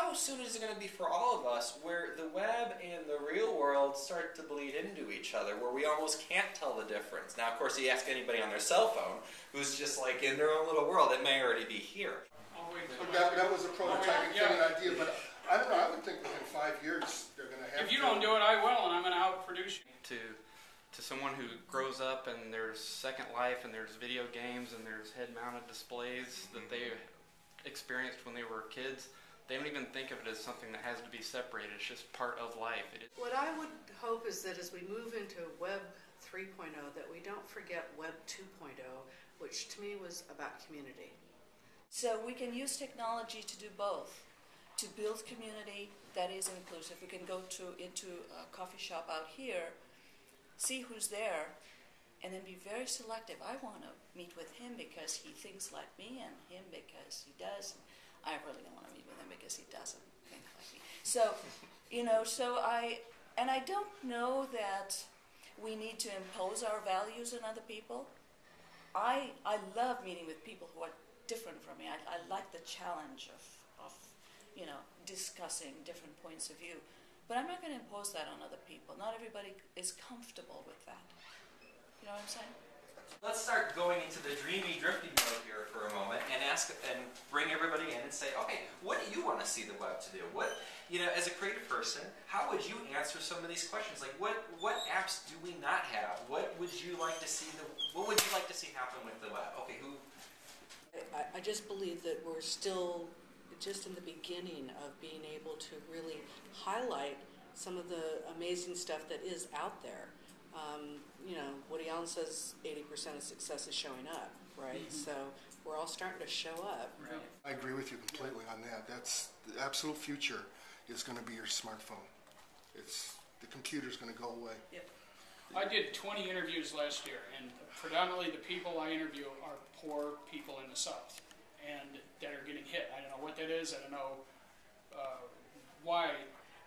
how soon is it going to be for all of us where the web and the real world start to bleed into each other, where we almost can't tell the difference? Now, of course, you ask anybody on their cell phone who's just like in their own little world, it may already be here. That was a prototyping thing, an idea, but I don't know, I would think within 5 years they're going to have. If you don't do it, I will, and I'm going to outproduce you. To someone who grows up and there's Second Life and there's video games and there's head-mounted displays that they experienced when they were kids, they don't even think of it as something that has to be separated. It's just part of life. What I would hope is that as we move into Web 3.0, that we don't forget Web 2.0, which to me was about community. So we can use technology to do both, to build community that is inclusive. We can go into a coffee shop out here, see who's there, and then be very selective. I want to meet with him because he thinks like me, and him because he does. I really don't want to meet with him because he doesn't think like me. So, I don't know that we need to impose our values on other people. I love meeting with people who are different from me. I like the challenge of discussing different points of view. But I'm not going to impose that on other people. Not everybody is comfortable with that. You know what I'm saying? Let's start going into the dreamy, drifty mode here for a moment and bring everybody in and say, okay, what do you want to see the web to do? What, as a creative person, how would you answer some of these questions? Like, what apps do we not have? What would you like to see happen with the web? Okay, who? I just believe that we're still just in the beginning of being able to really highlight some of the amazing stuff that is out there. Woody Allen says 80% of success is showing up, right? Mm-hmm. So we're all starting to show up. Right. I agree with you completely on that. That's the absolute future is going to be your smartphone. The computer's going to go away. Yep. I did 20 interviews last year, and predominantly the people I interview are poor people in the South and that are getting hit. I don't know what that is. I don't know why.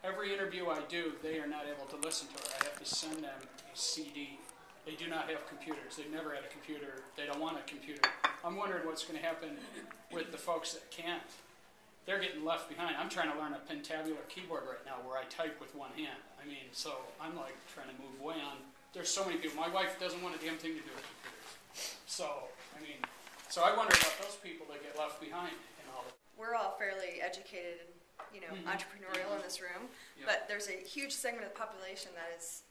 Every interview I do, they are not able to listen to it. I have to send them a CD. They do not have computers. They've never had a computer. They don't want a computer. I'm wondering what's going to happen with the folks that can't. They're getting left behind. I'm trying to learn a pentabular keyboard right now where I type with one hand. So I'm like trying to move way on. There's so many people. My wife doesn't want a damn thing to do with computers. So I wonder about those people that get left behind in all of it. We're all fairly educated and entrepreneurial in this room, but there's a huge segment of the population that is,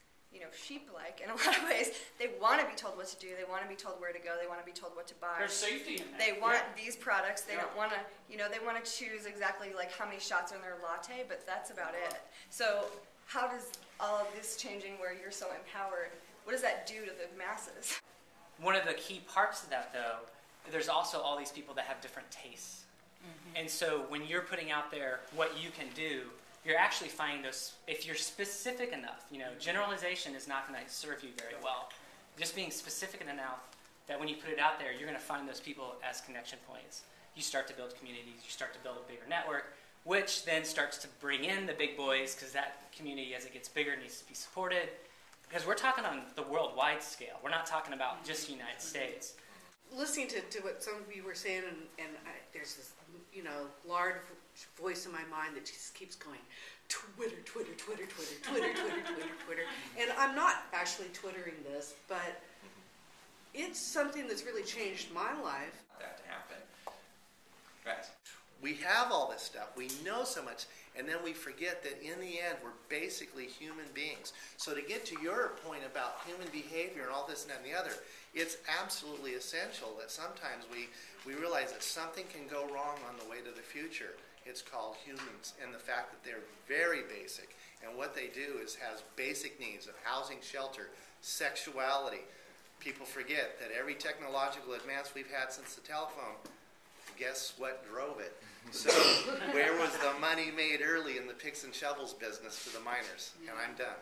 sheep-like in a lot of ways. They want to be told what to do. They want to be told where to go. They want to be told what to buy. There's safety in that. They want these products. They don't want to, they want to choose exactly like how many shots are in their latte, but that's about it. So how does all of this changing where you're so empowered, what does that do to the masses? One of the key parts of that, though, there's also all these people that have different tastes. Mm-hmm. And so when you're putting out there what you can do, you're actually finding those, if you're specific enough, generalization is not going to serve you very well. Just being specific enough that when you put it out there, you're going to find those people as connection points. You start to build communities, you start to build a bigger network, which then starts to bring in the big boys, because that community, as it gets bigger, needs to be supported. Because we're talking on the worldwide scale. We're not talking about just the United States. Listening to what some of you were saying, there's this, large voice in my mind that just keeps going, Twitter. And I'm not actually twittering this, but it's something that's really changed my life. That to happen. Right. We have all this stuff. We know so much. And then we forget that in the end, we're basically human beings. So to get to your point about human behavior and all this and that and the other, it's absolutely essential that sometimes we realize that something can go wrong on the way to the future. It's called humans, and the fact that they're very basic. And what they do is has basic needs of housing, shelter, sexuality. People forget that every technological advance we've had since the telephone, guess what drove it? So where was the money made early in the picks and shovels business for the miners? And I'm done.